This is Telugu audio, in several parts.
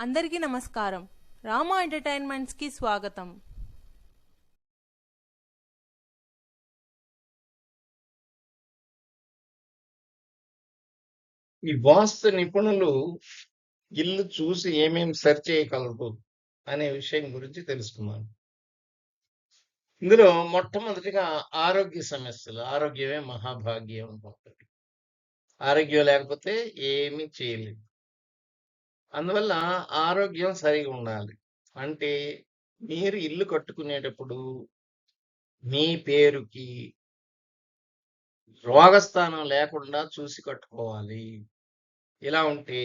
అందరికీ నమస్కారం. రామా ఎంటర్టైన్మెంట్స్కి స్వాగతం. ఈ వాస్తు నిపుణులు ఇల్లు చూసి ఏమేమి సెర్చ్ చేయగలరు అనే విషయం గురించి తెలుసుకున్నాను. ఇందులో మొట్టమొదటిగా ఆరోగ్య సమస్యలు. ఆరోగ్యమే మహాభాగ్యం ఉంటుంది. ఆరోగ్యం లేకపోతే ఏమీ చేయలేదు. అందువల్ల ఆరోగ్యం సరిగా ఉండాలి. అంటే మీరు ఇల్లు కట్టుకునేటప్పుడు మీ పేరుకి రోగస్థానం లేకుండా చూసి కట్టుకోవాలి. ఇలా ఉంటే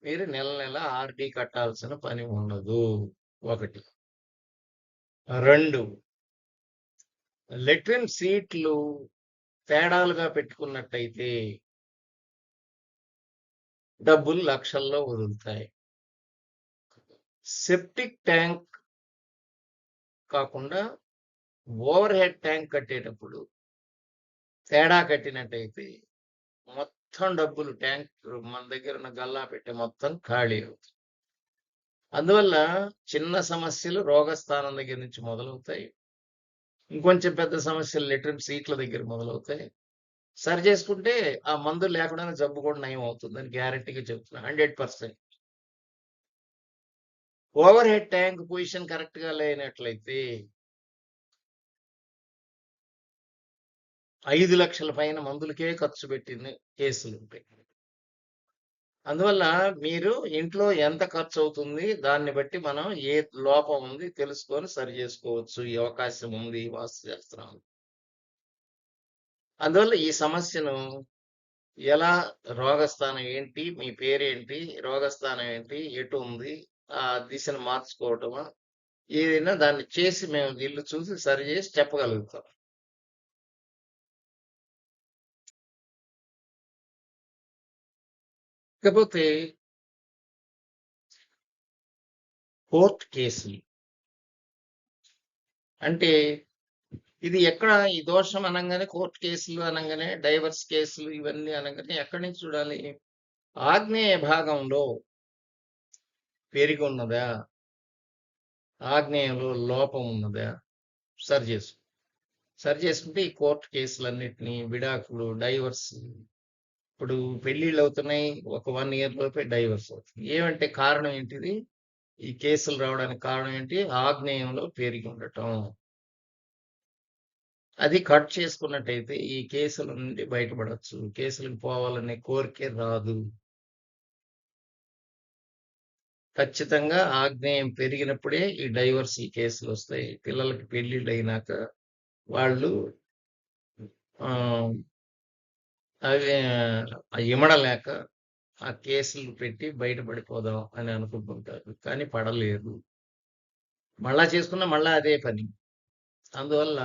మీరు నెల నెల ఆర్‌డి కట్టాల్సిన పని ఉండదు. ఒకటి. 2 లెట్రిన్ సీట్లు తేడాలుగా పెట్టుకున్నట్టయితే డబ్బులు లక్షల్లో వదులుతాయి. సెప్టిక్ ట్యాంక్ కాకుండా ఓవర్ హెడ్ ట్యాంక్ కట్టేటప్పుడు తేడా కట్టినట్టయితే మొత్తం డబ్బులు ట్యాంక్ మన దగ్గర ఉన్న గల్లా పెట్టే మొత్తం ఖాళీ అవుతుంది. అందువల్ల చిన్న సమస్యలు రోగస్థానం దగ్గర నుంచి మొదలవుతాయి. ఇంకొంచెం పెద్ద సమస్యలు లెట్రిన్ సీట్ల దగ్గర మొదలవుతాయి. సరి చేసుకుంటే ఆ మందులు లేకుండానే జబ్బు కూడా నయం అవుతుందని గ్యారంటీగా చెప్తున్నా. 100%. Over head tank position correct గా లేనట్లయితే 5 లక్షల పైన మందులకే ఖర్చు పెట్టిన కేసులు ఉంటాయి. అందువల్ల మీరు ఇంట్లో ఎంత ఖర్చు అవుతుంది దాన్ని బట్టి మనం ఏ లోపం ఉంది తెలుసుకొని సరి చేసుకోవచ్చు. ఈ అవకాశం ఉంది ఈ వాస్తు శాస్త్రం. అందువల్ల ఈ సమస్యను ఎలా రోగస్థానం ఏంటి, మీ పేరేంటి, రోగస్థానం ఏంటి, ఎటు ఉంది, ఆ దిశను మార్చుకోవటమా, ఏదైనా దాన్ని చేసి మేము ఇల్లు చూసి సరి చేసి చెప్పగలుగుతాం. ఇకపోతే కోర్టు కేసులు అంటే ఇది ఎక్కడ ఈ దోషం అనగానే కోర్టు కేసులు అనగానే డైవర్స్ కేసులు ఇవన్నీ అనగానే ఎక్కడి నుంచి చూడాలి? ఆగ్నేయ భాగంలో పెరిగి ఉన్నదా, ఆగ్నేయంలో లోపం ఉన్నదా సరి చేసుకుంటే ఈ కోర్టు కేసులన్నిటినీ విడాకులు, డైవర్స్, ఇప్పుడు పెళ్లిళ్ళు అవుతున్నాయి, ఒక 1 ఇయర్ లోపే డైవర్స్ అవుతుంది. ఏమంటే కారణం ఏంటిది? ఈ కేసులు రావడానికి కారణం ఏంటి? ఆగ్నేయంలో పెరిగి ఉండటం. అది కట్ చేసుకున్నట్టయితే ఈ కేసుల నుండి బయటపడవచ్చు. కేసులకు పోవాలనే కోరికే రాదు. ఖచ్చితంగా ఆగ్నేయం పెరిగినప్పుడే ఈ డైవర్స్ ఈ కేసులు వస్తాయి. పిల్లలకి పెళ్లిళ్ళు అయినాక వాళ్ళు ఆ అవి ఇమడలేక ఆ కేసులు పెట్టి బయటపడిపోదాం అని అనుకుంటుంటారు. కానీ పడలేరు. మళ్ళా చేసుకున్నా మళ్ళా అదే పని. అందువల్ల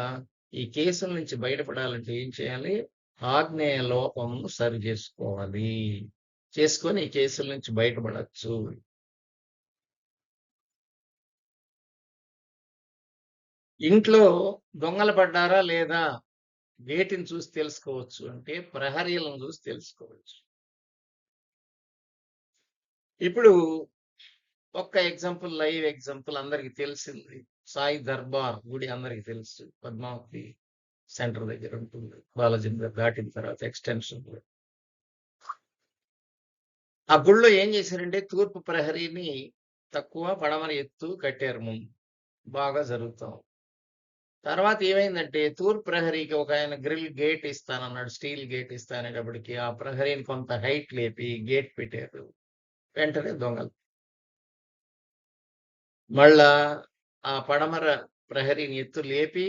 ఈ కేసుల నుంచి బయటపడాలంటే ఏం చేయాలి? ఆగ్నేయ లోపమును సరి చేసుకోవాలి. చేసుకొని ఈ కేసుల నుంచి బయటపడచ్చు. ఇంట్లో దొంగలు పడ్డారా లేదా వేటిని చూసి తెలుసుకోవచ్చు అంటే ప్రహరీలను చూసి తెలుసుకోవచ్చు. ఇప్పుడు ఒక్క ఎగ్జాంపుల్, లైవ్ ఎగ్జాంపుల్ అందరికి తెలిసింది. సాయి దర్బార్ గుడి అందరికి తెలుసు. పద్మావతి సెంటర్ దగ్గర ఉంటుంది. బాలాజీ నగర్ దాటిన తర్వాత ఎక్స్టెన్షన్. ఆ గుడిలో ఏం చేశారంటే తూర్పు ప్రహరీని తక్కువ, పడమర ఎత్తు కట్టారు ముందు. బాగా జరుగుతాం. తర్వాత ఏమైందంటే తూర్పు ప్రహరీకి ఒక ఆయన గ్రిల్ గేట్ ఇస్తానన్నాడు, స్టీల్ గేట్ ఇస్తానేటప్పటికి ఆ ప్రహరీని కొంత హైట్ లేపి గేట్ పెట్టారు. వెంటనే దొంగలు. మళ్ళా ఆ పడమర ప్రహరీని ఎత్తు లేపి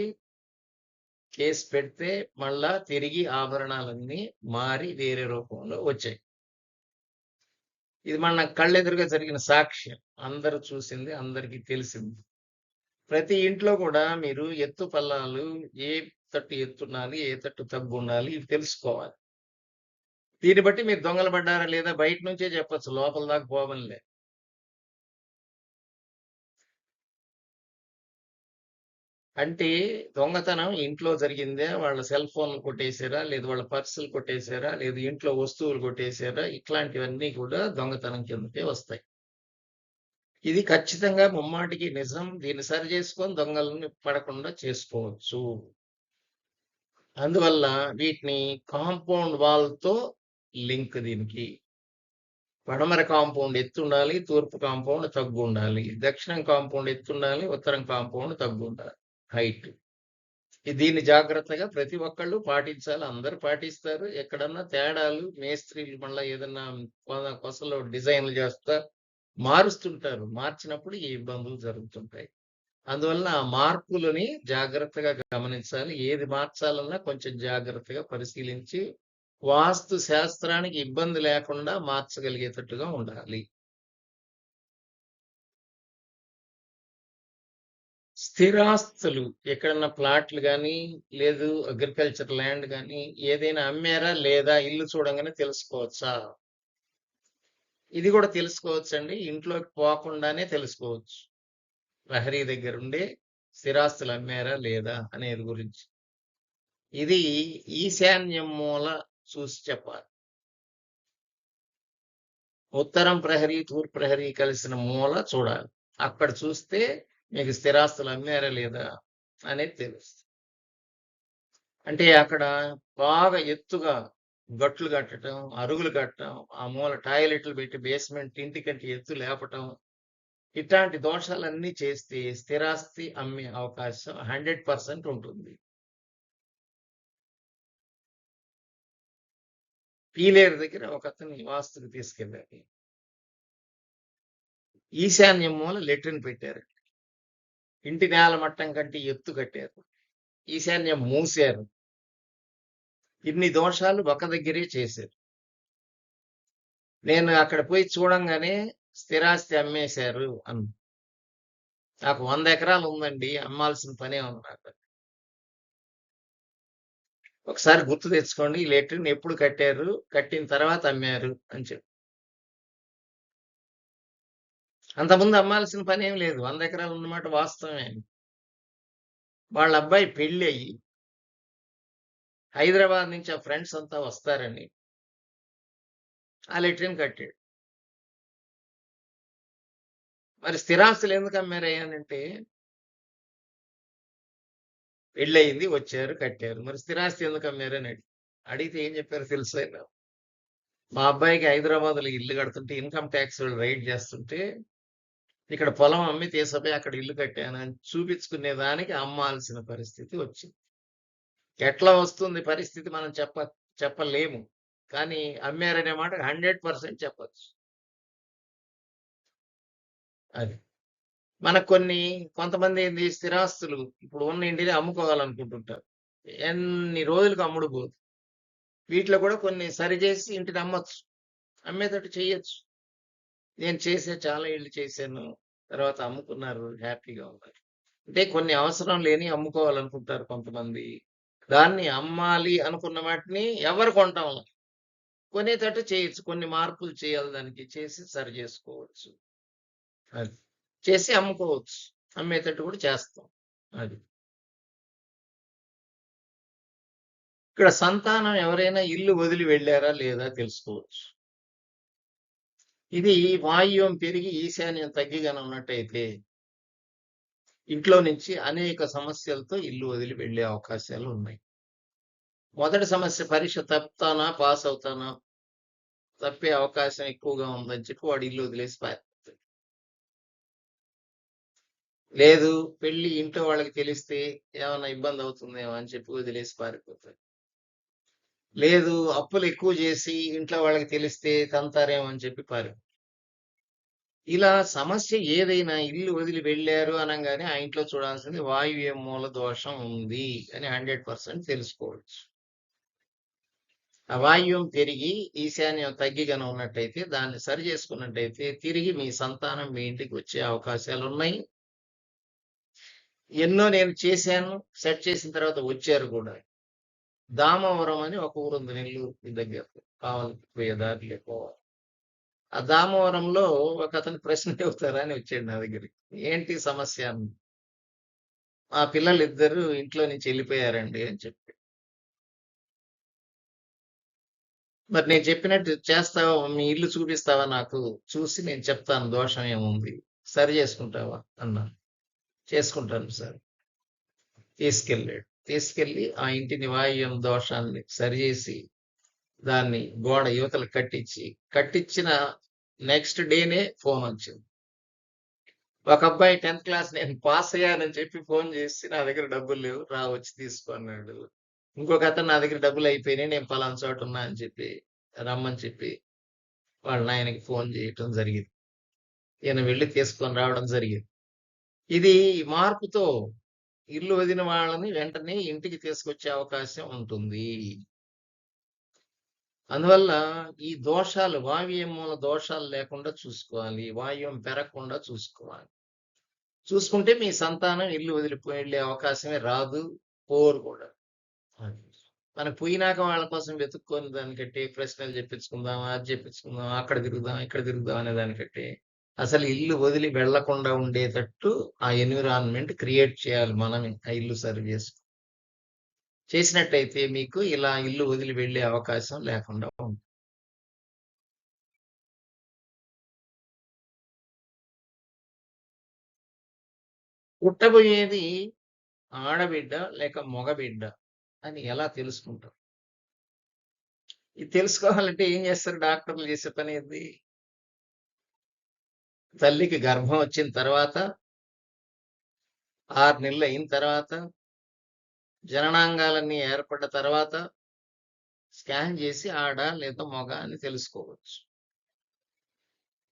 కేసు పెడితే మళ్ళా తిరిగి ఆభరణాలన్నీ మారి వేరే రూపంలో వచ్చాయి. ఇది మన కళ్ళెదురుగా జరిగిన సాక్ష్యం. అందరూ చూసింది, అందరికీ తెలిసింది. ప్రతి ఇంట్లో కూడా మీరు ఎత్తు పల్లాలు ఏ తట్టు ఎత్తుండాలి, ఏ తట్టు తగ్గు ఉండాలి ఇవి తెలుసుకోవాలి. దీన్ని బట్టి మీరు దొంగలు పడ్డారా లేదా బయట నుంచే చెప్పొచ్చు, లోపల దాకా పోవనిలే. అంటే దొంగతనం ఇంట్లో జరిగిందా, వాళ్ళ సెల్ ఫోన్లు కొట్టేసారా, లేదు వాళ్ళ పర్సులు కొట్టేసారా, లేదు ఇంట్లో వస్తువులు కొట్టేసారా, ఇట్లాంటివన్నీ కూడా దొంగతనం కిందకే వస్తాయి. ఇది ఖచ్చితంగా ముమ్మాటికి నిజం. దీన్ని సరి చేసుకొని దొంగలని పడకుండా చేసుకోవచ్చు. అందువల్ల వీటిని కాంపౌండ్ వాల్‌తో లింక్ దీనికి. పడమర కాంపౌండ్ ఎత్తుండాలి. తూర్పు కాంపౌండ్ తగ్గుండాలి. దక్షిణం కాంపౌండ్ ఎత్తుండాలి. ఉత్తరం కాంపౌండ్ తగ్గుండాలి హైట్. దీన్ని జాగ్రత్తగా ప్రతి ఒక్కళ్ళు పాటించాలి. అందరూ పాటిస్తారు. ఎక్కడన్నా తేడాలు మేస్త్రీలు మళ్ళా ఏదన్నా కొసలో డిజైన్‌లు చేస్తా మారుస్తుంటారు. మార్చినప్పుడు ఈ ఇబ్బందులు జరుగుతుంటాయి. అందువలన ఆ మార్పులని జాగ్రత్తగా గమనించాలి. ఏది మార్చాలన్నా కొంచెం జాగ్రత్తగా పరిశీలించి, వాస్తు శాస్త్రానికి ఇబ్బంది లేకుండా మార్చగలిగేటట్టుగా ఉండాలి. స్థిరాస్తులు ఎక్కడన్నా ప్లాట్లు గానీ, లేదు అగ్రికల్చర్ ల్యాండ్ గానీ, ఏదైనా అమ్మారా లేదా ఇల్లు చూడంగానే తెలుసుకోవచ్చా? ఇది కూడా తెలుసుకోవచ్చండి. ఇంట్లోకి పోకుండానే తెలుసుకోవచ్చు. ప్రహరీ దగ్గరుండే స్థిరాస్తులు అమ్మారా లేదా అనేది గురించి. ఇది ఈశాన్యం మూల చూసి చెప్పాలి. ఉత్తరం ప్రహరీ, తూర్పు ప్రహరీ కలిసిన మూల చూడాలి. అక్కడ చూస్తే మీకు స్థిరాస్తులు అమ్మారా లేదా అనేది తెలుస్తుంది. అంటే అక్కడ బాగా ఎత్తుగా గట్లు కట్టడం, అరుగులు కట్టడం, ఆ మూల టాయిలెట్లు పెట్టి బేస్మెంట్ ఇంటికంటే ఎత్తు లేపటం, ఇట్లాంటి దోషాలన్నీ చేస్తే స్థిరాస్తి అమ్మే అవకాశం 100% ఉంటుంది. పీలేరు దగ్గర ఒకతన్ని వాస్తుకి తీసుకెళ్ళారు. ఈశాన్యం మూల లెట్రిన్ పెట్టారు. ఇంటి నేల మట్టం కంటే ఎత్తు కట్టారు. ఈశాన్యం మూసారు. ఇన్ని దోషాలు ఒక దగ్గరే చేశారు. నేను అక్కడ పోయి చూడంగానే స్థిరాస్తి అమ్మేశారు అన్న. నాకు 100 ఎకరాలు ఉందండి, అమ్మాల్సిన పనే ఉంది. ఒకసారి గుర్తు తెచ్చుకోండి, ఈ లెట్రిన్ ఎప్పుడు కట్టారు, కట్టిన తర్వాత అమ్మారు అని చెప్పి. అంతకుముందు అమ్మాల్సిన పని ఏం లేదు. 100 ఎకరాలు ఉన్నమాట వాస్తవమే. వాళ్ళ అబ్బాయి పెళ్ళి అయ్యి హైదరాబాద్ నుంచి ఆ ఫ్రెండ్స్ అంతా వస్తారని ఆ లెట్రిన్ కట్టాడు. మరి స్థిరాస్తులు ఎందుకు అమ్మారయ్యానంటే, పెళ్ళయింది, వచ్చారు, కట్టారు. మరి స్థిరాస్తి ఎందుకు అమ్మారని అడిగితే ఏం చెప్పారు తెలుసా? మా అబ్బాయికి హైదరాబాద్లో ఇల్లు కడుతుంటే ఇన్కమ్ ట్యాక్స్ వాళ్ళు రైడ్ చేస్తుంటే, ఇక్కడ పొలం అమ్మి తీసుకుపోయి అక్కడ ఇల్లు కట్టానని చూపించుకునే దానికి అమ్మాల్సిన పరిస్థితి వచ్చింది. ఎట్లా వస్తుంది పరిస్థితి మనం చెప్పలేము. కానీ అమ్మారనే మాట 100% చెప్పచ్చు. అది. మనకు కొంతమంది ఏంది స్థిరాస్తులు ఇప్పుడు ఉన్న ఇంటిని అమ్ముకోవాలనుకుంటుంటారు. ఎన్ని రోజులకు అమ్ముడు పోదు. వీటిలో కూడా కొన్ని సరిచేసి ఇంటిని అమ్మొచ్చు. అమ్మేటట్టు చెయ్యొచ్చు. నేను చాలా ఇళ్ళు చేశాను. తర్వాత అమ్ముకున్నారు, హ్యాపీగా ఉన్నారు. అంటే కొన్ని అవసరం లేని అమ్ముకోవాలనుకుంటారు కొంతమంది. దాన్ని అమ్మాలి అనుకున్న వాటిని ఎవరు కొంటాం కొనేటట్టు చేయొచ్చు. కొన్ని మార్పులు చేయాలి, దానికి చేసి సరి చేసుకోవచ్చు. అది చేసి అమ్ముకోవచ్చు. అమ్మేటట్టు కూడా చేస్తాం. అది ఇక్కడ సంతానం ఎవరైనా ఇల్లు వదిలి వెళ్ళారా లేదా తెలుసుకోవచ్చు. ఇది వాయువ్యం పెరిగి ఈశాన్యం తగ్గిగానే ఉన్నట్టయితే ఇంట్లో నుంచి అనేక సమస్యలతో ఇల్లు వదిలి వెళ్ళే అవకాశాలు ఉన్నాయి. మొదటి సమస్య, పరీక్ష తప్పుతానా పాస్ అవుతానా, తప్పే అవకాశం ఎక్కువగా ఉందని చెప్పి వాడు ఇల్లు వదిలేసి పారిపోతాడు. లేదు, పెళ్లి ఇంట్లో వాళ్ళకి తెలిస్తే ఏమైనా ఇబ్బంది అవుతుందేమో అని చెప్పి వదిలేసి పారిపోతాడు. లేదు, అప్పులు ఎక్కువ చేసి ఇంట్లో వాళ్ళకి తెలిస్తే తంతారేమో అని చెప్పి పారిపోతాడు. ఇలా సమస్య ఏదైనా ఇల్లు వదిలి వెళ్ళారు అనగానే ఆ ఇంట్లో చూడాల్సింది వాయువ్య మూల దోషం ఉంది అని 100% తెలుసుకోవచ్చు. ఆ వాయువ్యం పెరిగి ఈశాన్యం తగ్గిగానే ఉన్నట్టయితే దాన్ని సరి చేసుకున్నట్టయితే తిరిగి మీ సంతానం మీ ఇంటికి వచ్చే అవకాశాలు ఉన్నాయి. ఎన్నో నేను చేశాను, సెట్ చేసిన తర్వాత వచ్చారు కూడా. దామవరం అని ఒక ఊరు ఉంది నెల్లూరు దగ్గర, కావాలి పోయే దారిలో పోవాలి. ఆ దామవరంలో ఒక అతను ప్రశ్న చెబుతారా అని వచ్చాడు నా దగ్గరికి. ఏంటి సమస్య అని. మా పిల్లలు ఇద్దరు ఇంట్లో నుంచి వెళ్ళిపోయారండి అని చెప్పి. మరి నేను చెప్పినట్టు చేస్తావా, మీ ఇల్లు చూపిస్తావా నాకు, చూసి నేను చెప్తాను దోషం ఏముంది సరి చేసుకుంటావా అన్నాను. చేసుకుంటాను సార్. తీసుకెళ్ళాడు. తీసుకెళ్ళి ఆ ఇంటిని వాయువ్యం దోషాన్ని సరిచేసి దాన్ని గోడ యువతల కట్టించిన నెక్స్ట్ డేనే ఫోన్ వచ్చింది. ఒక అబ్బాయి 10th క్లాస్ నేను పాస్ అయ్యానని చెప్పి ఫోన్ చేసి నా దగ్గర డబ్బులు లేవు రా వచ్చి తీసుకో అన్నాడు. ఇంకొక అతను నా దగ్గర డబ్బులు అయిపోయినాయి నేను పలానా చోట ఉన్నా అని చెప్పి రమ్మని చెప్పి వాళ్ళ నాయనకి ఫోన్ చేయటం జరిగింది. ఈయన వెళ్ళి తీసుకొని రావడం జరిగింది. ఇది మార్పుతో ఇల్లు వదిలిన వాళ్ళని వెంటనే ఇంటికి తీసుకొచ్చే అవకాశం ఉంటుంది. అందువల్ల ఈ దోషాలు వాయువ్యం మూల దోషాలు లేకుండా చూసుకోవాలి. వాయువ్యం పెరగకుండా చూసుకోవాలి. చూసుకుంటే మీ సంతానం ఇల్లు వదిలిపోయి వెళ్ళే అవకాశమే రాదు, పోరు కూడా. మనకు పోయినాక వాళ్ళ కోసం వెతుక్కొని దానికంటే ప్రశ్నలు చెప్పించుకుందాం, అది చెప్పించుకుందాం, అక్కడ తిరుగుదాం, ఇక్కడ తిరుగుదాం అనే దానికంటే అసలు ఇల్లు వదిలి వెళ్లకుండా ఉండేటట్టు ఆ ఎన్విరాన్మెంట్ క్రియేట్ చేయాలి మనమే ఆ ఇల్లు సర్వ్ చేసుకుని. చేసినట్టయితే మీకు ఇలా ఇల్లు వదిలి వెళ్ళే అవకాశం లేకుండా ఉంటుంది. పుట్టబోయేది ఆడబిడ్డ లేక మగబిడ్డ అని ఎలా తెలుసుకుంటాం? ఇది తెలుసుకోవాలంటే ఏం చేస్తారు డాక్టర్లు చేసే పని ఏంది? తల్లికి గర్భం వచ్చిన తర్వాత 6 నెలలు అయిన తర్వాత జననాంగాలన్నీ ఏర్పడ్డ తర్వాత స్కాన్ చేసి ఆడ లేదా మగ అని తెలుసుకోవచ్చు.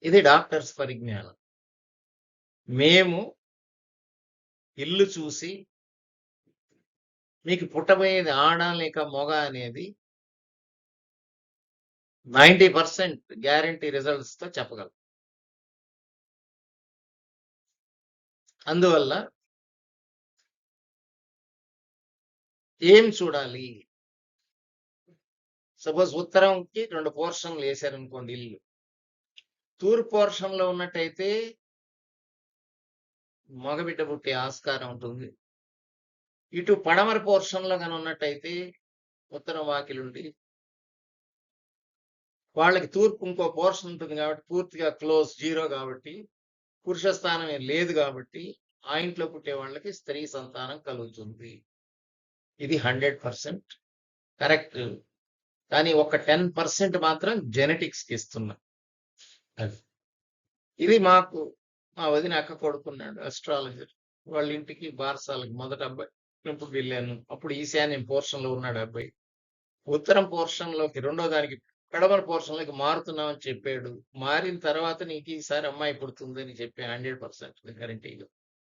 ఇది డాక్టర్స్ పరిజ్ఞానం. మేము ఇల్లు చూసి మీకు పుట్టబోయేది ఆడ లేక మగ అనేది 90% గ్యారంటీ రిజల్ట్స్ తో చెప్పగలం. అందువల్ల ఏం చూడాలి? సపోజ్ ఉత్తరంకి 2 పోర్షన్లు వేశారనుకోండి ఇల్లు. తూర్పు పోర్షన్లో ఉన్నట్టయితే మగబిడ్డ పుట్టే ఆస్కారం ఉంటుంది. ఇటు పడమర పోర్షన్లో కానీ ఉన్నట్టయితే ఉత్తరం వాకిలుండి వాళ్ళకి తూర్పు ఇంకో పోర్షన్ ఉంటుంది కాబట్టి పూర్తిగా క్లోజ్ 0 కాబట్టి పురుష స్థానం ఏం లేదు కాబట్టి ఆ ఇంట్లో పుట్టే వాళ్ళకి స్త్రీ సంతానం కలుగుతుంది. ఇది 100% కరెక్ట్. కానీ ఒక 10% మాత్రం జెనెటిక్స్ కి ఇస్తున్నా. ఇది మాకు మా వదిన అక్క కొడుకున్నాడు అస్ట్రాలజర్. వాళ్ళ ఇంటికి బారసాలకి మొదట అబ్బాయి ఇప్పుడు వెళ్ళాను. అప్పుడు ఈశాన్యం పోర్షన్ లో ఉన్నాడు అబ్బాయి. ఉత్తరం పోర్షన్ లోకి రెండో దానికి పడమర పోర్షన్ లోకి మారుతున్నామని చెప్పాడు. మారిన తర్వాత నీకు ఈసారి అమ్మాయి పుడుతుందని చెప్పాను 100% గ్యారంటీగా.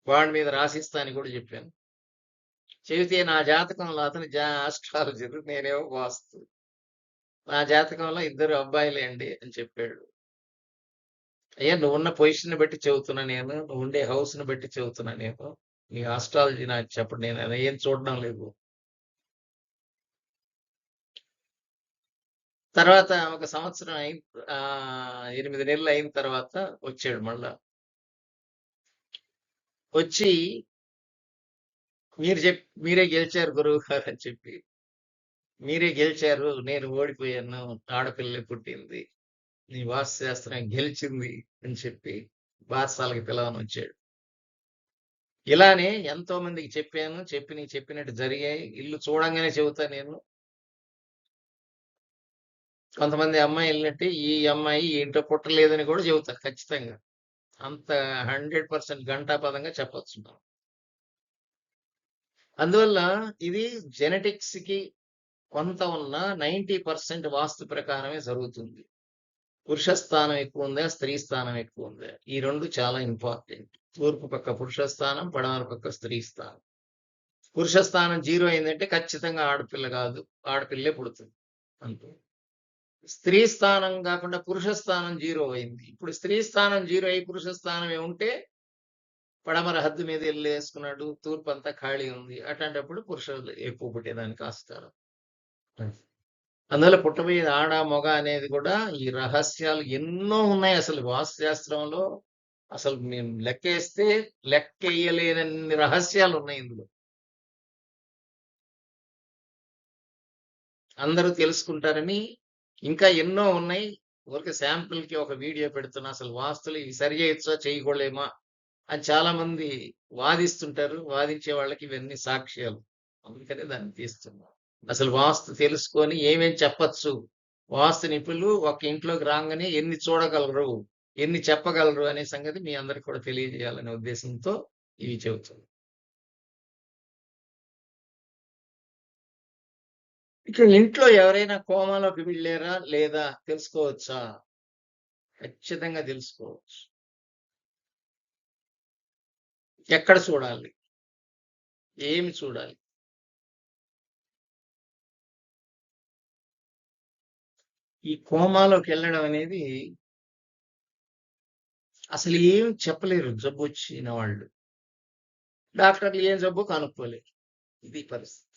వాడి మీద రాసిస్తా అని కూడా చెప్పాను. చెబితే నా జాతకంలో అతని ఆస్ట్రాలజర్ నేనేమో వాస్తు. నా జాతకంలో 2 అబ్బాయిలే అండి అని చెప్పాడు. అయ్యా నువ్వు ఉన్న పొజిషన్ బట్టి చెబుతున్నా నేను, నువ్వు ఉండే హౌస్ ని బట్టి చెబుతున్నా నేను. నీ ఆస్ట్రాలజీ నాకు చెప్పడు, నేను ఏం చూడడం లేదు. తర్వాత ఒక సంవత్సరం 8 నెలలు అయిన తర్వాత వచ్చాడు మళ్ళా. వచ్చి మీరే గెలిచారు గురువు గారు అని చెప్పి, మీరే గెలిచారు, నేను ఓడిపోయాను, ఆడపిల్ల పుట్టింది, నీ వాస్తుశాస్త్రం గెలిచింది అని చెప్పి బారసాలకి పిలవని వచ్చాడు. ఇలానే ఎంతో మందికి చెప్పాను, చెప్పినట్టు జరిగాయి. ఇల్లు చూడంగానే చెబుతా నేను. కొంతమంది అమ్మాయి వెళ్ళినట్టు ఈ అమ్మాయి ఈ ఇంట్లో పుట్టలేదని కూడా చెబుతారు ఖచ్చితంగా. అంత 100% ఘంటాపదంగా చెప్పొచ్చు మనం. అందువల్ల ఇది జెనెటిక్స్ కి కొంత ఉన్న 90% వాస్తు ప్రకారమే జరుగుతుంది. పురుష స్థానం ఎక్కువ ఉందా, స్త్రీ స్థానం ఎక్కువ ఉందా, ఈ రెండు చాలా ఇంపార్టెంట్. తూర్పు పక్క పురుష స్థానం, పడమర పక్క స్త్రీ స్థానం. పురుష స్థానం 0 అయిందంటే ఖచ్చితంగా ఆడపిల్ల కాదు, ఆడపిల్లే పుడుతుంది అంతే. స్త్రీ స్థానం కాకుండా పురుష స్థానం 0 అయింది. ఇప్పుడు స్త్రీ స్థానం 0 అయి పురుష స్థానమే ఉంటే పడమర హద్దు మీద ఇల్లు వేసుకున్నాడు, తూర్పు అంతా ఖాళీ ఉంది. అట్లాంటప్పుడు పురుషులు ఎక్కువ పుట్టేదానికి ఆస్కారం. అందువల్ల పుట్టబోయేది ఆడ మొగ అనేది కూడా ఈ రహస్యాలు ఎన్నో ఉన్నాయి అసలు వాస్తుశాస్త్రంలో. అసలు మేము లెక్కేస్తే లెక్కేయలేనన్ని రహస్యాలు ఉన్నాయి ఇందులో. అందరూ తెలుసుకుంటారని ఇంకా ఎన్నో ఉన్నాయి. ఊరికే శాంపుల్‌కి ఒక వీడియో పెడుతున్నా. అసలు వాస్తులు ఇవి సరి చేయొచ్చా? చేయకూడలేమా? అని చాలామంది వాదిస్తుంటారు. వాదించే వాళ్ళకి ఇవన్నీ సాక్ష్యాలు. అందుకనే దాన్ని తీస్తున్నా. అసలు వాస్తు తెలుసుకొని ఏమేం చెప్పచ్చు? వాస్తు నిపుణులు ఒక ఇంట్లోకి రాంగానే ఎన్ని చూడగలరు? ఎన్ని చెప్పగలరు? అనే సంగతి మీ అందరికి కూడా తెలియజేయాలనే ఉద్దేశంతో ఇవి చెబుతున్నా. ఇక ఇంట్లో ఎవరైనా కోమాలోకి వెళ్ళారా? లేదా తెలుసుకోవచ్చా? ఖచ్చితంగా తెలుసుకోవచ్చు. ఎక్కడ చూడాలి? ఏమి చూడాలి? ఈ కోమాలోకెళ్ళడం అనేది అసలు ఏం చెప్పలేరు జబ్బొచ్చిన వాళ్ళు. డాక్టర్లు ఏం జబ్బో కనుక్కోలేరు. ఇది పరిస్థితి.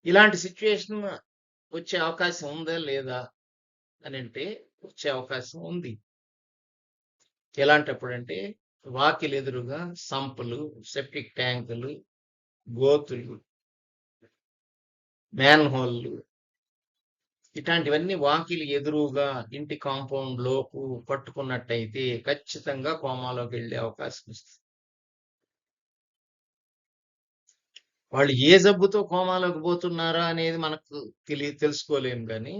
ఇలాంటి సిట్యుయేషన్ వచ్చే అవకాశం ఉందా? లేదా? అనంటే వచ్చే అవకాశం ఉంది. ఎలాంటప్పుడంటే వాకిలెదురుగా సంపులు, సెప్టిక్ ట్యాంకులు, గోతులు, మ్యాన్‌హోల్‌లు ఇటాంటివన్నీ వాకిలి ఎదురుగా ఇంటి కాంపౌండ్ లోపు పట్టుకున్నట్టయితే ఖచ్చితంగా కోమాలోకెళ్ళే అవకాశం ఉంది. వాళ్ళు ఏ జబ్బుతో కోమాలోకి పోతున్నారా అనేది మనకు తెలుసుకోలేము గానీ,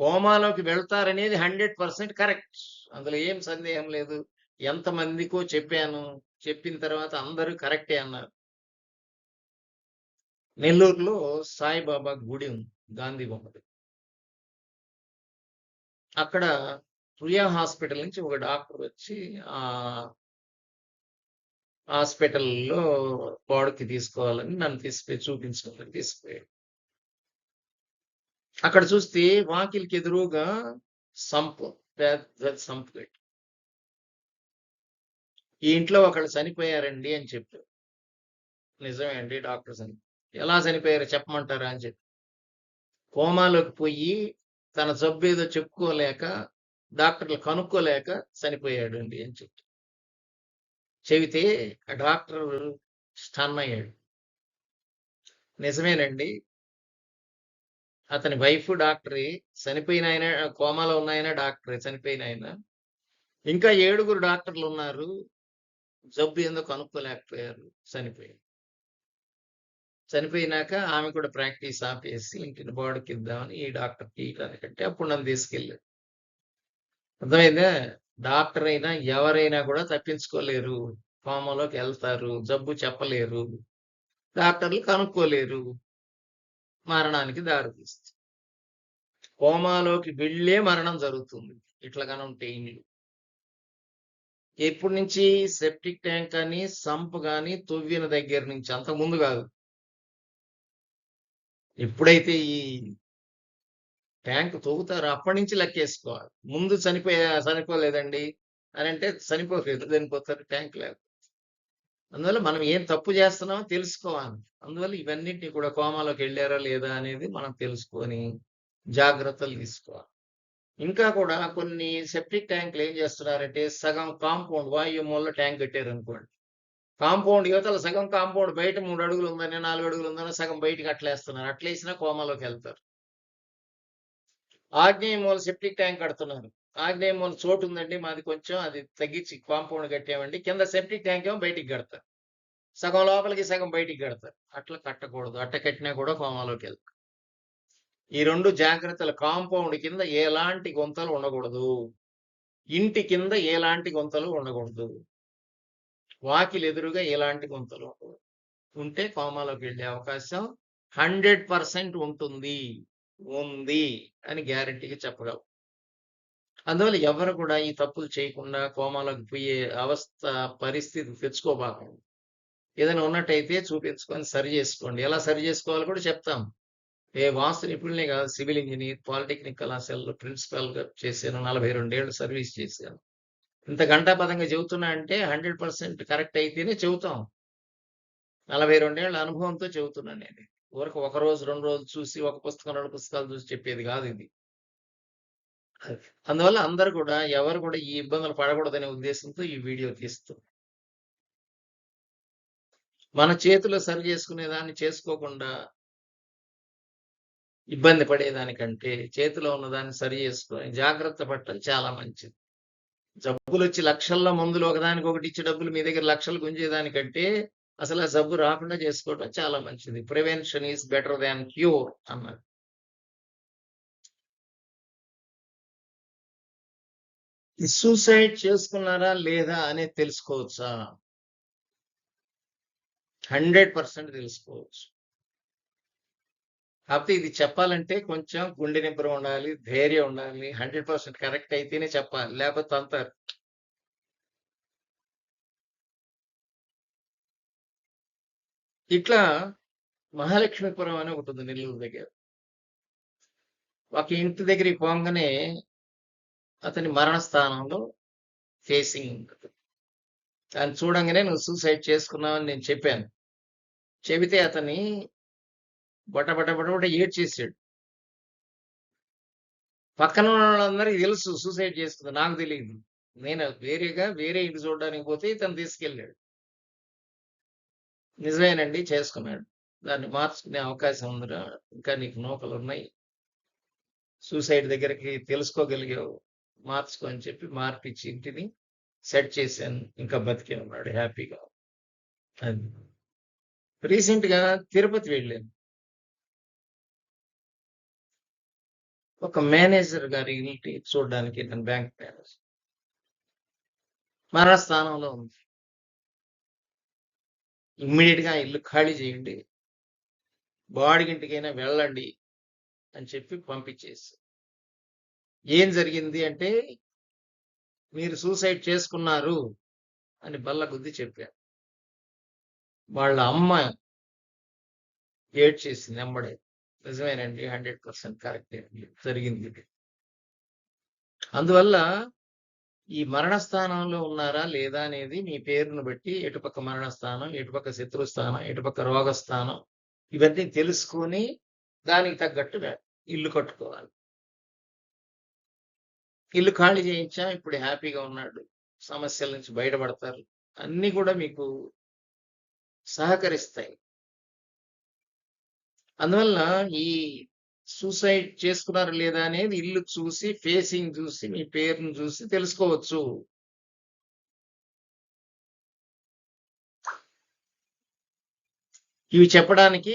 కోమాలోకి వెళ్తారనేది 100% కరెక్ట్. అందులో ఏం సందేహం లేదు. ఎంతమందికో చెప్పాను. చెప్పిన తర్వాత అందరూ కరెక్టే అన్నారు. నెల్లూరులో సాయిబాబా గుడి ఉంది. గాంధీ బొమ్మది. అక్కడ ప్రియా హాస్పిటల్ నుంచి ఒక డాక్టర్ వచ్చి ఆహ్, హాస్పిటల్‌లో బాడుక్కి తీసుకోవాలని నన్ను తీసుకుపోయి చూపించుకోమని తీసుకుపోయాడు. అక్కడ చూస్తే వాకిలికి ఎదురుగా సంపు. పెద్ద సంపు పెట్టి, "ఈ ఇంట్లో ఒకళ్ళు చనిపోయారండి" అని చెప్పారు. నిజమే అండి డాక్టర్ ఎలా చనిపోయారో చెప్పమంటారా అని చెప్పి. కోమాలోకి పోయి తన జబ్బేదో చెప్పుకోలేక, డాక్టర్లు కనుక్కోలేక చనిపోయాడండి అని చెప్పి. చెబితే ఆ డాక్టరు స్టన్ అయ్యాడు. నిజమేనండి. అతని వైఫ్ డాక్టరే. చనిపోయినాయన కోమాలో ఉన్నాయన డాక్టరే చనిపోయినాయన. ఇంకా 7 డాక్టర్లున్నారు. జబ్బు ఏందో కనుక్కోలేకపోయారు. చనిపోయారు. చనిపోయినాక ఆమె కూడా ప్రాక్టీస్ ఆపేసి ఇంటిని బాడుకిద్దామని ఈ డాక్టర్ తీయటానికంటే అప్పుడు నన్ను తీసుకెళ్ళారు. అర్థమైందా? డాక్టర్ అయినా, ఎవరైనా కూడా తప్పించుకోలేరు. కోమాలోకెళ్తారు. జబ్బు చెప్పలేరు. డాక్టర్లు కనుక్కోలేరు. మరణానికి దారితీస్తుంది. కోమాలోకి వెళ్ళే మరణం జరుగుతుంది. ఇట్లా గనుంటే ఇండ్లు. ఎప్పటి నుంచి సెప్టిక్ ట్యాంక్ అని, సంప్ గాని తవ్విన దగ్గర నుంచి అంతకుముందు గాదు. ఎప్పుడైతే ఈ ట్యాంక్ తవ్వుతారో అప్పటినుంచి లెక్కేసుకోవాలి. ముందు చనిపోలేదండి అనంటే చనిపోలేదు. చనిపోతారు ట్యాంక్ లేకపోతే. అందువల్ల మనం ఏం తప్పు చేస్తున్నామో తెలుసుకోవాలి. అందువల్ల ఇవన్నిటిని కూడా కోమాలోకెళ్ళారా లేదా అనేది మనం తెలుసుకొని జాగ్రత్తలు తీసుకోవాలి. ఇంకా కూడా కొన్ని సెప్టిక్ ట్యాంక్‌లు ఏం చేస్తున్నారంటే సగం కాంపౌండ్ వాయు మూలలో ట్యాంక్ కట్టారనుకోండి. కాంపౌండ్ యువతల సగం కాంపౌండ్ బయట 3 అడుగులు ఉందని, 4 అడుగులు ఉందని సగం బయటికి అట్లేస్తున్నారు. అట్లేసినా కోమాలోకెళ్తారు. ఆగ్నేయ మూల సెప్టిక్ ట్యాంక్ కడుతున్నారు. ఆగ్నేయ మూల చోటుందండి మాది కొంచెం అది తగ్గించి కాంపౌండ్ కట్టామండి. కింద సెప్టిక్ ట్యాంక్ ఏమో బయటికి కడతారు. సగం లోపలికి, సగం బయటికి కడతారు. అట్లా కట్టకూడదు. అట్ట కట్టినా కూడా కోమాలోకెళ్తారు. ఈ 2 జాగ్రత్తలు కాంపౌండ్ కింద ఎలాంటి గుంతలు ఉండకూడదు. ఇంటి కింద ఎలాంటి గుంతలు ఉండకూడదు. వాకిలెదురుగా ఎలాంటి గుంతలు ఉండకూడదు. ఉంటే కోమాలోకెళ్ళే అవకాశం 100% ఉంటుంది. ఉంది అని గ్యారంటీగా చెప్పగలం. అందువల్ల ఎవరు కూడా ఈ తప్పులు చేయకుండా కోమాలోకి పోయే పరిస్థితి తెచ్చుకోబాకండి. ఏదైనా ఉన్నట్టయితే చూపించుకొని సరి చేసుకోండి. ఎలా సరి చేసుకోవాలో కూడా చెప్తాం. వాస్తు నిపుణులనే కాదు, సివిల్ ఇంజినీర్, పాలిటెక్నిక్ కళాశాలలో ప్రిన్సిపల్‌గా చేశాను. 42 ఏళ్ళు సర్వీస్ చేశాను. ఇంత ఘంటాపథంగా చెబుతున్నా అంటే 100% కరెక్ట్ అయితేనే చెబుతాం. 42 ఏళ్ల అనుభవంతో చెబుతున్నాను నేను. ఊరక ఒక రోజు, 2 రోజులు చూసి ఒక పుస్తకం, 2 పుస్తకాలు చూసి చెప్పేది కాదు ఇది. అందువల్ల అందరూ కూడా ఎవరు కూడా ఈ ఇబ్బందులు పడకూడదనే ఉద్దేశంతో ఈ వీడియో తీస్తున్నా. మన చేతిలో సరి చేసుకునే దాన్ని చేసుకోకుండా ఇబ్బంది పడేదానికంటే చేతిలో ఉన్నదాన్ని సరి చేసుకొని జాగ్రత్త పడటం చాలా మంచిది. జబ్బులొచ్చి లక్షల్లో మందులు ఒకదానికొకటి ఇచ్చి డబ్బులు మీ దగ్గర లక్షలు గుంజేదానికంటే అసలు ఆ జబ్బు రాకుండా చేసుకోవడం చాలా మంచిది. Prevention is better than cure అన్నారు. ఈ సూసైడ్ చేసుకున్నారా లేదా అనేది తెలుసుకోవచ్చా? 100% తెలుసుకోవచ్చు. కాకపోతే ఇది చెప్పాలంటే కొంచెం గుండె నిబ్బరం ఉండాలి, ధైర్యం ఉండాలి. 100% కరెక్ట్ అయితేనే చెప్పాలి. లేకపోతే తంతారు. ఇట్లా మహాలక్ష్మీపురం అని ఒకటుంది నెల్లూరు దగ్గర. ఒక ఇంటి దగ్గరికి పోంగానే అతని మరణ స్థానంలో ఫేసింగ్ ఉంటది. దాన్ని చూడంగానే నువ్వు సూసైడ్ చేసుకున్నావని నేను చెప్పాను. చెబితే అతన్ని బట ఏడ్చేసాడు. పక్కన ఉన్న వాళ్ళందరికీ తెలుసు సూసైడ్ చేసుకుంది. నాకు తెలియదు. నేను వేరే ఇంటి చూడడానికి పోతే ఇతను తీసుకెళ్ళాడు. నిజమేనండి చేసుకున్నాడు. దాన్ని మార్చుకునే అవకాశం ఉందిరా. ఇంకా నీకు నూకలున్నాయి. సూసైడ్ దగ్గరికి తెలుసుకోగలిగావు. మార్చుకో అని చెప్పి మార్పిచ్చి ఇంటిని సెట్ చేశాను. ఇంకా బతికే ఉన్నాడు హ్యాపీగా. అది. రీసెంట్‌గా తిరుపతి వెళ్ళాను. ఒక మేనేజర్ గారి ఇంటి చూడడానికి వెళ్ళాను. Bank manager. మరణ స్థానంలో ఉంది. ఇమ్మీడియేట్‌గా ఇల్లు ఖాళీ చేయండి. బాడిగింటికైనా వెళ్ళండి అని చెప్పి పంపించేసి. ఏం జరిగింది అంటే మీరు సూసైడ్ చేసుకున్నారు అని బల్ల గుద్ది చెప్పారు. వాళ్ళ అమ్మ ఏడ్చేసింది ఎంబడే. నిజమేనండి 100% కరెక్టే జరిగింది. అందువల్ల ఈ మరణ స్థానంలో ఉన్నారా లేదా అనేది మీ పేరును బట్టి ఎటుపక్క మరణ స్థానం, ఎటుపక్క శత్రు స్థానం, ఎటుపక్క రోగస్థానం ఇవన్నీ తెలుసుకొని దానికి తగ్గట్టుగా ఇల్లు కట్టుకోవాలి. ఇల్లు ఖాళీ చేయించా ఇప్పుడు హ్యాపీగా ఉన్నాడు. సమస్యల నుంచి బయటపడతారు. అన్నీ కూడా మీకు సహకరిస్తాయి. అందువల్ల ఈ సూసైడ్ చేసుకున్నారా లేదా అనేది ఇల్లు చూసి, ఫేసింగ్ చూసి, మీ పేరును చూసి తెలుసుకోవచ్చు. ఇవి చెప్పడానికి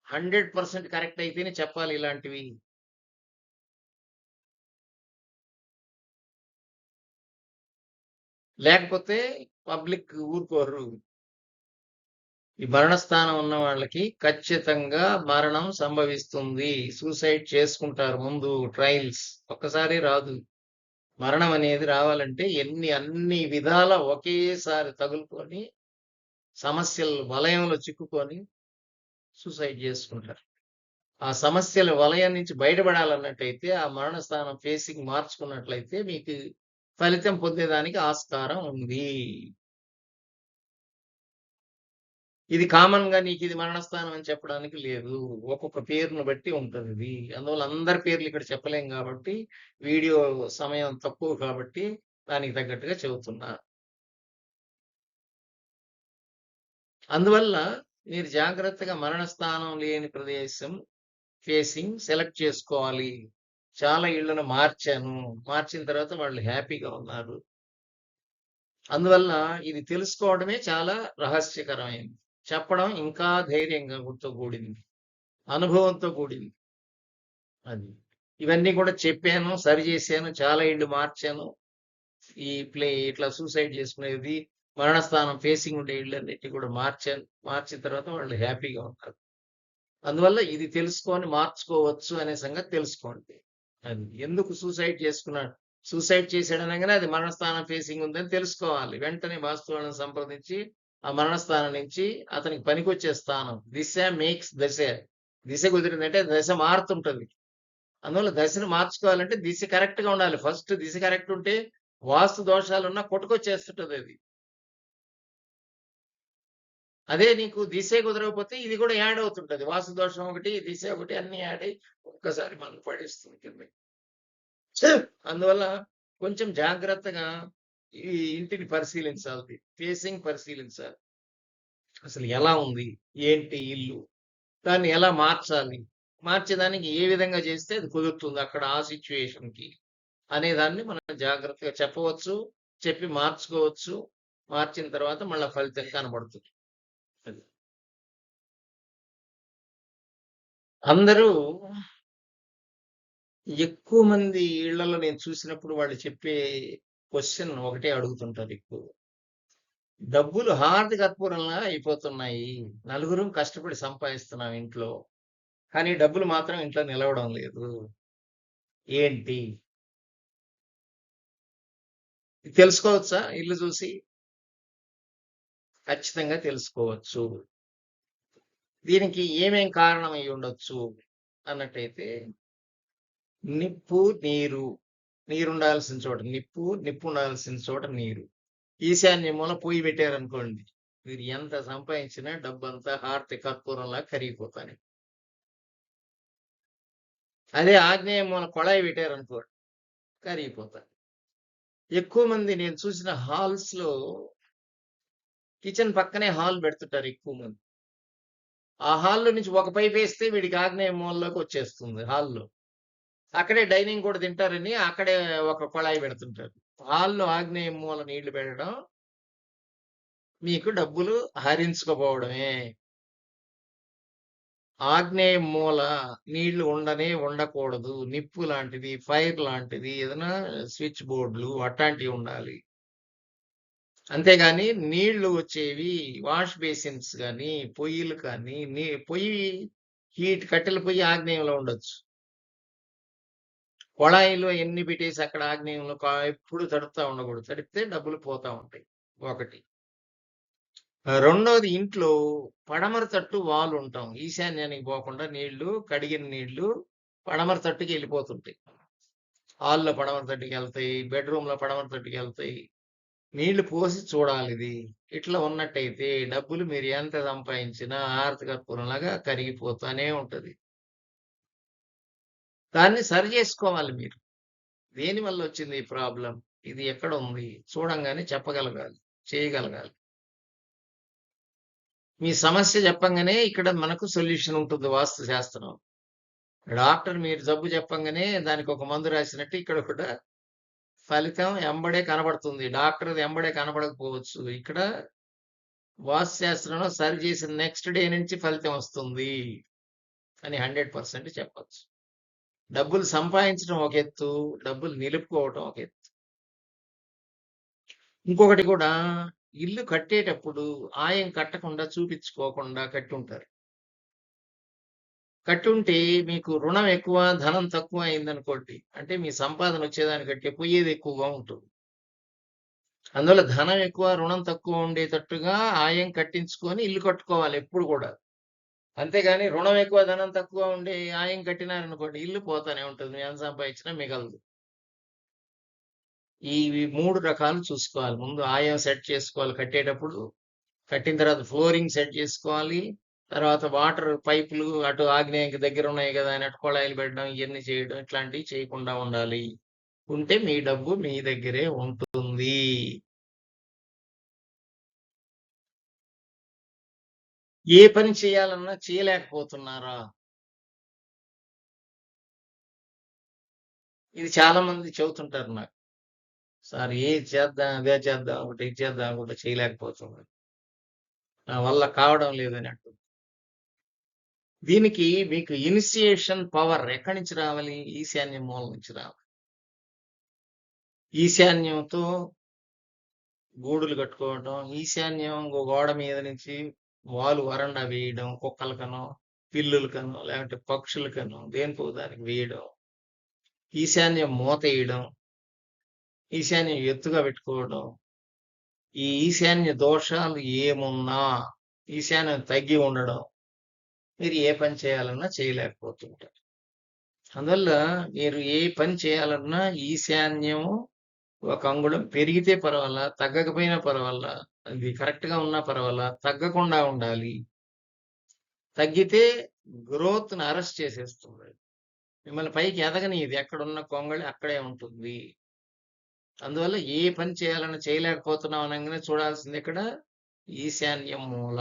100% కరెక్ట్ అయితేనే చెప్పాలి ఇలాంటివి. లేకపోతే పబ్లిక్ ఊరుకోరు. ఈ మరణస్థానం ఉన్న వాళ్ళకి ఖచ్చితంగా మరణం సంభవిస్తుంది. సూసైడ్ చేసుకుంటారు ముందు ట్రయల్స్. ఒక్కసారి రాదు. మరణం అనేది రావాలంటే అన్ని విధాల ఒకేసారి తగులుకొని సమస్యల వలయంలో చిక్కుకొని సూసైడ్ చేసుకుంటారు. ఆ సమస్యల వలయం నుంచి బయటపడాలన్నట్టయితే ఆ మరణ స్థానం ఫేసింగ్ మార్చుకున్నట్లయితే మీకు ఫలితం పొందేదానికి ఆస్కారం ఉంది. ఇది కామన్ గా నీకు ఇది మరణస్థానం అని చెప్పడానికి లేదు. ఒక్కొక్క పేరును బట్టి ఉంటది ఇది. అందువల్ల అందరి పేర్లు ఇక్కడ చెప్పలేం కాబట్టి వీడియో సమయం తక్కువ కాబట్టి దానికి తగ్గట్టుగా చెబుతున్నా. అందువల్ల మీరు జాగ్రత్తగా మరణస్థానం లేని ప్రదేశం ఫేసింగ్ సెలెక్ట్ చేసుకోవాలి. చాలా ఇళ్లను మార్చాను. మార్చిన తర్వాత వాళ్ళు హ్యాపీగా ఉన్నారు. అందువల్ల ఇది తెలుసుకోవడమే చాలా రహస్యకరమైంది. చెప్పడం ఇంకా ధైర్యంగా కూడింది. అనుభవంతో కూడింది. అది. ఇవన్నీ కూడా చెప్పాను, సరి చేశాను, చాలా ఇళ్ళు మార్చాను. ఇట్లా సూసైడ్ చేసుకునేది మరణస్థానం ఫేసింగ్ ఉండే ఇళ్ళన్నిటిని కూడా మార్చాను. మార్చిన తర్వాత వాళ్ళు హ్యాపీగా ఉంటారు. అందువల్ల ఇది తెలుసుకొని మార్చుకోవచ్చు అనే సంగతి తెలుసుకోండి. అది. ఎందుకు సూసైడ్ చేసుకున్నాడు? సూసైడ్ చేశాడు అనగానే అది మరణస్థానం ఫేసింగ్ ఉందని తెలుసుకోవాలి. వెంటనే వాస్తు వాళ్ళని సంప్రదించి ఆ మరణస్థానం నుంచి అతనికి పనికొచ్చే స్థానం దిశ మేక్స్ దశ. దిశ కుదిరిందంటే దశ మారుతుంటది. అందువల్ల దశను మార్చుకోవాలంటే దిశ కరెక్ట్ గా ఉండాలి. ఫస్ట్ దిశ కరెక్ట్ ఉంటే వాస్తు దోషాలున్నా కొట్టుకొచ్చేస్తుంటది అది. అదే నీకు దిశే కుదరకపోతే ఇది కూడా యాడ్ అవుతుంటది. వాస్తు దోషం ఒకటి, దిశ ఒకటి అన్ని యాడ్ అయ్యి ఒక్కసారి మనం పడేస్తుంది కిందకి. అందువల్ల కొంచెం జాగ్రత్తగా ఈ ఇంటిని పరిశీలించాలి. ఫేసింగ్ పరిశీలించాలి. అసలు ఎలా ఉంది? ఏంటి ఇల్లు? దాన్ని ఎలా మార్చాలి? మార్చేదానికి ఏ విధంగా చేస్తే అది కుదురుతుంది అక్కడ ఆ సిచ్యువేషన్‌కి అనేదాన్ని మనం జాగ్రత్తగా చెప్పవచ్చు. చెప్పి మార్చుకోవచ్చు. మార్చిన తర్వాత మళ్ళా ఫలితం కనబడుతుంది. అది. అందరూ ఎక్కువ మంది ఇళ్లలో నేను చూసినప్పుడు వాళ్ళు చెప్పే క్వెషన్ ఒకటే అడుగుతుంటారు ఎక్కువ. డబ్బులు హారతి కర్పూరంలా అయిపోతున్నాయి. నలుగురం కష్టపడి సంపాదిస్తున్నాం ఇంట్లో. కానీ డబ్బులు మాత్రం ఇంట్లో నిలవడం లేదు. ఏంటి? తెలుసుకోవచ్చా ఇల్లు చూసి? ఖచ్చితంగా తెలుసుకోవచ్చు. దీనికి ఏమేం కారణం అయ్యుండొచ్చు అన్నట్టయితే నిప్పు, నీరు. నీరుండాల్సిన చోట నిప్పు, నిప్పు ఉండాల్సిన చోట నీరు. ఈశాన్య మూల పొయ్యి పెట్టారనుకోండి. మీరు ఎంత సంపాదించినా డబ్బంతా హారతి కర్పూరంలా కరిగిపోతాది. అదే ఆగ్నేయ మూల కొళాయి పెట్టారనుకోండి కరిగిపోతాది. ఎక్కువ మంది నేను చూసిన హాల్స్‌లో కిచెన్ పక్కనే హాల్ పెడుతుంటారు ఎక్కువ మంది. ఆ హాల్‌లో నుంచి ఒక పైపేస్తే వీడికి ఆగ్నేయ మూలలోకి వచ్చేస్తుంది హాల్‌లో. అక్కడే డైనింగ్ కూడా తింటారని అక్కడే ఒక కొళాయి పెడుతుంటారు. హాల్‌లో ఆగ్నేయ మూల నీళ్లు పెట్టడం మీకు డబ్బులు హరించుకుపోవడమే. ఆగ్నేయ మూల నీళ్లు ఉండకూడదు. నిప్పు లాంటిది, ఫైర్ లాంటిది ఏదైనా స్విచ్ బోర్డ్‌లు అట్లాంటివి ఉండాలి. అంతేగాని నీళ్లు వచ్చేవి వాష్ బేసిన్స్ గాని, పొయ్యిలు కానీ, పొయ్యి కట్టెల పొయ్యి ఆగ్నేయంలో ఉండొచ్చు. కొళాయిలో ఎన్ని పెట్టేసి అక్కడ ఆగ్నేయంలో ఎప్పుడు తడుపుతా ఉండకూడదు. తడిపితే డబ్బులు పోతా ఉంటాయి. ఒకటి. రెండోది ఇంట్లో పడమర తట్టు వాల్ ఉంటాం. ఈశాన్యానికి పోకుండా కడిగిన నీళ్లు పడమర తట్టుకి వెళ్ళిపోతుంటాయి. హాల్‌లో పడమర తట్టుకెళ్తాయి. బెడ్‌రూమ్‌లో పడమర తట్టుకెళ్తాయి. నీళ్లు పోసి చూడాలిది. ఇట్లా ఉన్నట్టయితే డబ్బులు మీరు ఎంత సంపాదించినా హారతి కర్పూరంలాగా కరిగిపోతానే ఉంటది. దాన్ని సరి చేసుకోవాలి మీరు. దేనివల్ల వచ్చింది ఈ ప్రాబ్లమ్? ఇది ఎక్కడ ఉంది? చూడంగానే చెప్పగలగాలి. చేయగలగాలి. మీ సమస్య చెప్పంగానే ఇక్కడ మనకు సొల్యూషన్ ఉంటుంది వాస్తు శాస్త్రం. డాక్టర్ మీరు జబ్బు చెప్పంగానే దానికి ఒక మందు రాసినట్టు ఇక్కడ కూడా ఫలితం ఎంబడే కనబడుతుంది. డాక్టర్‌ది ఎంబడే కనబడకపోవచ్చు. ఇక్కడ వాస్తు శాస్త్రంలో సరి చేసిన నెక్స్ట్ డే నుంచి ఫలితం వస్తుంది అని 100% చెప్పొచ్చు. డబ్బులు సంపాదించడం ఒక ఎత్తు, డబ్బులు నిలుపుకోవటం ఒక ఎత్తు. ఇంకొకటి కూడా ఇల్లు కట్టేటప్పుడు ఆయం కట్టకుండా చూపించుకోకుండా కట్టుంటారు. కట్టుంటే మీకు రుణం ఎక్కువ, ధనం తక్కువ అయిందనుకోండి. అంటే మీ సంపాదన వచ్చేదానికంటే పోయేది ఎక్కువగా ఉంటుంది. అందువల్ల ధనం ఎక్కువ, రుణం తక్కువ ఉండేటట్టుగా ఆయం కట్టించుకొని ఇల్లు కట్టుకోవాలి ఎప్పుడు కూడా. అంతేగాని రుణం ఎక్కువ, ధనం తక్కువ ఉండి ఆయం కట్టినారనుకోండి ఇల్లు పోతానే ఉంటుంది. నువ్వు ఎంత సంపాదించినా మిగలదు. ఇవి 3 రకాలు చూసుకోవాలి. ముందు ఆయం సెట్ చేసుకోవాలి కట్టేటప్పుడు. కట్టిన తర్వాత ఫ్లోరింగ్ సెట్ చేసుకోవాలి. తర్వాత వాటర్ పైపులు అటు ఆగ్నేయంకి దగ్గర ఉన్నాయి కదా అని అటు కొళాయిలు పెట్టడం ఇవన్నీ చేయడం ఇట్లాంటివి చేయకుండా ఉండాలి. ఉంటే మీ డబ్బు మీ దగ్గరే ఉంటుంది. ఏ పని చేయాలన్నా చేయలేకపోతున్నారా? ఇది చాలా మంది చెబుతుంటారు నాకు. సార్ ఏది చేద్దాం, అదే చేద్దాం అనుకుంటే, ఇది చేద్దాం అనుకుంటే చేయలేకపోతున్నాను. నా వల్ల కావడం లేదని అంటుంది. దీనికి మీకు ఇనిషియేషన్ పవర్ ఎక్కడి నుంచి రావాలి? ఈశాన్య మూల నుంచి రావాలి. ఈశాన్యంతో గూడులు కట్టుకోవడం, ఈశాన్యం గోడ మీద నుంచి వరండా వేయడం, కుక్కలకనో, పిల్లులకనో, లేకపోతే పక్షులకనో దేనికో దానికి వేయడం. ఈశాన్యం మూతేయడం, ఈశాన్యం ఎత్తుగా పెట్టుకోవడం. ఈ ఈశాన్య దోషాలు ఏమున్నా ఈశాన్యం తగ్గి ఉండడం. మీరు ఏ పని చేయాలన్నా చేయలేకపోతుంటారు. అందువల్ల మీరు ఏ పని చేయాలన్నా ఈశాన్యం ఒక అంగుళం పెరిగితే పర్వాలా, తగ్గకపోయినా పర్వాలా, అది కరెక్ట్‌గా ఉన్నా పర్వాలా, తగ్గకుండా ఉండాలి. తగ్గితే గ్రోత్‌ని అరెస్ట్ చేసేస్తుంది. మిమ్మల్ని పైకి ఎదగనీయదు. ఎక్కడున్న కొంగళి అక్కడే ఉంటుంది. అందువల్ల ఏ పని చేయాలన్నా చేయలేకపోతున్నాం అనంగానే చూడాల్సింది ఇక్కడ ఈశాన్యం మూల.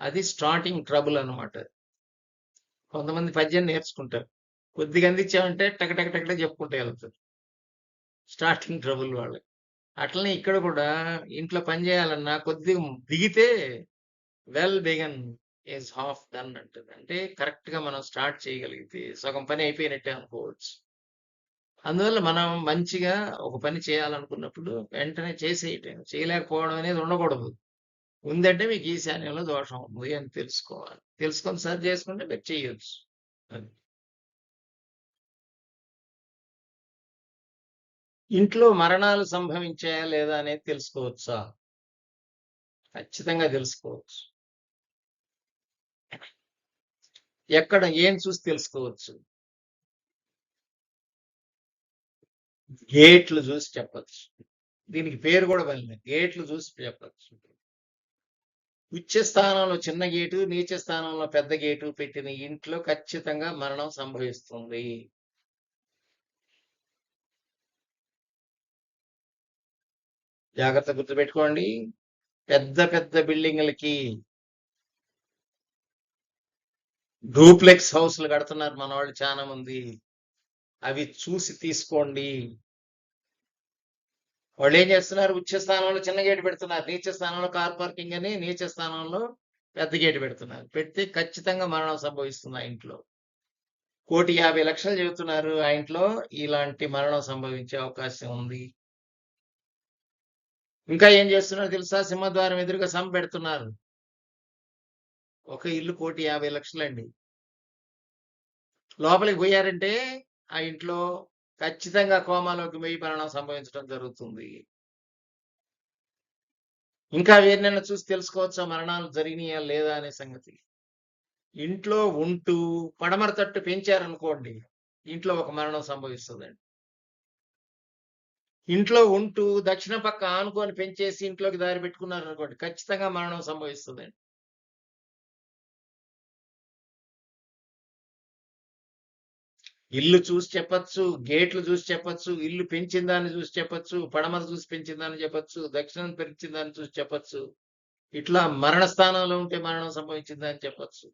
అది స్టార్టింగ్ ట్రబుల్ అన్నమాట. కొంతమంది పద్యం నేర్చుకుంటారు. కొద్దిగా అందించామంటే టక టక టక చెప్పుకుంటూ వెళ్తారు. స్టార్టింగ్ ట్రబుల్ వాళ్ళకి. అట్లనే ఇక్కడ కూడా ఇంట్లో పని చేయాలన్నా కొద్దిగా దిగితే well began is half done అంటది. అంటే కరెక్ట్ గా మనం స్టార్ట్ చేయగలిగితే సగం పని అయిపోయినట్టే అనుకోవచ్చు. అందువల్ల మనం మంచిగా ఒక పని చేయాలనుకున్నప్పుడు వెంటనే చేసేయటం, చేయలేకపోవడం అనేది ఉండకూడదు. ఉందంటే మీకు ఈశాన్యంలో దోషం ఉంది అని తెలుసుకోవాలి. తెలుసుకొని సరి చేసుకుంటే మీరు చేయొచ్చు. అది. ఇంట్లో మరణాలు సంభవించాయా లేదా అనేది తెలుసుకోవచ్చా? ఖచ్చితంగా తెలుసుకోవచ్చు. ఎక్కడ ఏం చూసి తెలుసుకోవచ్చు? గేట్లు చూసి చెప్పచ్చు. దీనికి పేరు కూడా వెళ్ళింది, గేట్లు చూసి చెప్పచ్చు. ఉచ్చ స్థానంలో చిన్న గేటు, నీచ స్థానంలో పెద్ద గేటు పెట్టిన ఇంట్లో ఖచ్చితంగా మరణం సంభవిస్తుంది. జాగ్రత్త గుర్తుపెట్టుకోండి. పెద్ద పెద్ద బిల్డింగ్లకి డూప్లెక్స్ హౌస్లు కడుతున్నారు మన వాళ్ళు చాలా మంది. అవి చూసి తీసుకోండి. వాళ్ళు ఏం చేస్తున్నారు? ఉచ్చ స్థానంలో చిన్న గేటు పెడుతున్నారు, నీచ స్థానంలో కార్ పార్కింగ్ అని, నీచ స్థానంలో పెద్ద గేటు పెడుతున్నారు. పెడితే ఖచ్చితంగా మరణం సంభవిస్తుంది ఆ ఇంట్లో. 1,50,00,000 చెబుతున్నారు ఆ ఇంట్లో, ఇలాంటి మరణం సంభవించే అవకాశం ఉంది. ఇంకా ఏం చేస్తున్నారు తెలుసా? సింహద్వారం ఎదురుగా సమ పెడుతున్నారు. ఒక ఇల్లు 1,50,00,000 అండి. లోపలికి పోయారంటే ఆ ఇంట్లో ఖచ్చితంగా కోమాలోకి పోయి మరణం సంభవించడం జరుగుతుంది. ఇంకా వేరినైనా చూసి తెలుసుకోవచ్చా మరణాలు జరిగినాయా లేదా అనే సంగతి? ఇంట్లో ఉంటూ పడమర తట్టు పెంచారనుకోండి, ఇంట్లో ఒక మరణం సంభవిస్తుందండి. ఇంట్లో ఉంటూ దక్షిణ పక్క ఆనుకొని పెంచేసి ఇంట్లోకి దారి పెట్టుకున్నారు అనుకోండి, ఖచ్చితంగా మరణం సంభవిస్తుందండి. ఇల్లు చూసి చెప్పచ్చు, గేట్లు చూసి చెప్పచ్చు, ఇల్లు పెంచిన దాన్ని చూసి చెప్పచ్చు, పడమర చూసి పెంచిన దాన్ని చెప్పచ్చు, దక్షిణం పెంచిన దాన్ని చూసి చెప్పచ్చు. ఇట్లా మరణ స్థానంలో ఉంటే మరణం సంభవించిందని చెప్పచ్చు.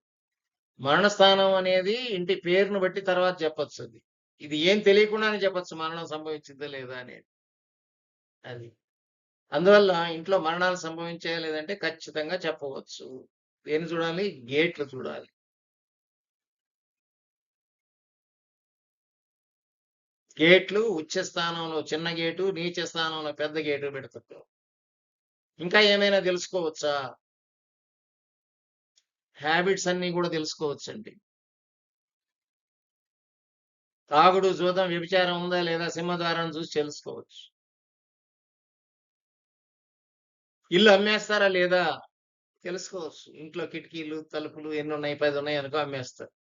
మరణ స్థానం అనేది ఇంటి పేరును బట్టి తర్వాత చెప్పచ్చు. అది ఇది ఏం తెలియకుండానే చెప్పచ్చు మరణం సంభవించిందా లేదా అనేది. అది అందువల్ల ఇంట్లో మరణాలు సంభవించాయా లేదంటే ఖచ్చితంగా చెప్పవచ్చు. దేన్ని చూడాలి? గేట్లు చూడాలి. గేట్లు ఉచ్చ స్థానంలో చిన్న గేటు, నీచ స్థానంలో పెద్ద గేటు పెడతారు. ఇంకా ఏమైనా తెలుసుకోవచ్చా? హ్యాబిట్స్ అన్ని కూడా తెలుసుకోవచ్చండి. తాగుడు, జూదం, వ్యభిచారం ఉందా లేదా సింహద్వారం చూసి తెలుసుకోవచ్చు. ఇల్లు అమ్మేస్తారా లేదా తెలుసుకోవచ్చు. ఇంట్లో కిటికీలు, తలుపులు ఎన్ని ఉన్నాయి, 10 ఉన్నాయి అనుకో అమ్మేస్తారు.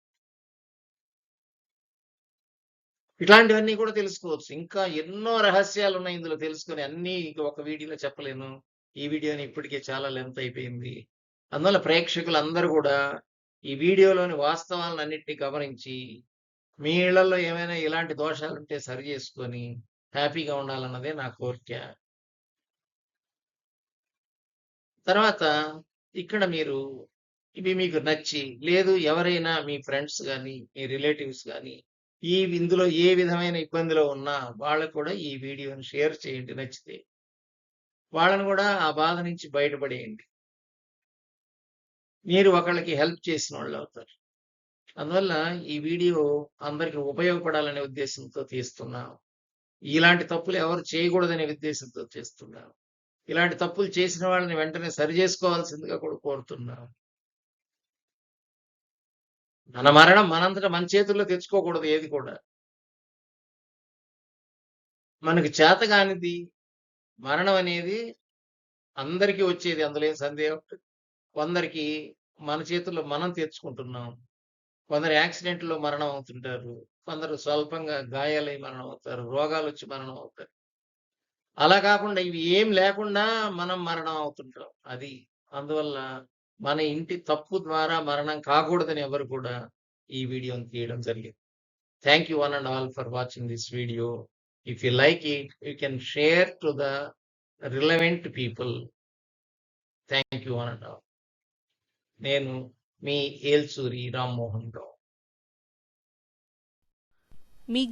ఇట్లాంటివన్నీ కూడా తెలుసుకోవచ్చు. ఇంకా ఎన్నో రహస్యాలు ఉన్నాయి ఇందులో తెలుసుకొని, అన్నీ ఒక వీడియోలో చెప్పలేను. ఈ వీడియోని ఇప్పటికే చాలా లెంత్ అయిపోయింది. అందువల్ల ప్రేక్షకులందరూ కూడా ఈ వీడియోలోని వాస్తవాలన్నిటిని గమనించి మీ ఇళ్లలో ఏమైనా ఇలాంటి దోషాలుంటే సరి చేసుకొని హ్యాపీగా ఉండాలన్నదే నా కోరిక. తర్వాత ఇక్కడ మీరు ఇవి మీకు నచ్చి, లేదు ఎవరైనా మీ ఫ్రెండ్స్ గానీ, మీ రిలేటివ్స్ గానీ ఇందులో ఏ విధమైన ఇబ్బందిలో ఉన్నా వాళ్ళకు కూడా ఈ వీడియోని షేర్ చేయండి నచ్చితే. వాళ్ళని కూడా ఆ బాధ నుంచి బయటపడేయండి. మీరు ఒకళ్ళకి హెల్ప్ చేసిన వాళ్ళవుతారు. అందువల్ల ఈ వీడియో అందరికి ఉపయోగపడాలనే ఉద్దేశంతో తీస్తున్నాం. ఇలాంటి తప్పులు ఎవరు చేయకూడదనే ఉద్దేశంతో చేస్తున్నాం. ఇలాంటి తప్పులు చేసిన వాళ్ళని వెంటనే సరి చేసుకోవాల్సిందిగా కూడా కోరుతున్నాం. మన మరణం మనంతట మన చేతుల్లో తెచ్చుకోకూడదు ఏది కూడా. మనకు చేతగానిది మరణం అనేది అందరికీ వచ్చేది, అందులో ఏం సందేహం. కొందరికి మన చేతుల్లో మనం తెచ్చుకుంటున్నాం. కొందరు యాక్సిడెంట్‌లో మరణం అవుతుంటారు. కొందరు స్వల్పంగా గాయాలై మరణం అవుతారు. రోగాలొచ్చి మరణం అవుతారు. అలా కాకుండా ఇవి ఏం లేకుండా మనం మరణం అవుతుంటాం. అది. అందువల్ల మన ఇంటి తప్పు ద్వారా మరణం కాకూడదని ఎవరు కూడా ఈ వీడియోని తీయడం జరిగింది. Thank you one and all for watching this video. If you like it, you can share to the relevant people. Thank you one and all. నేను మీ ఏల్సూరి రామ్మోహన్ రావు. మీ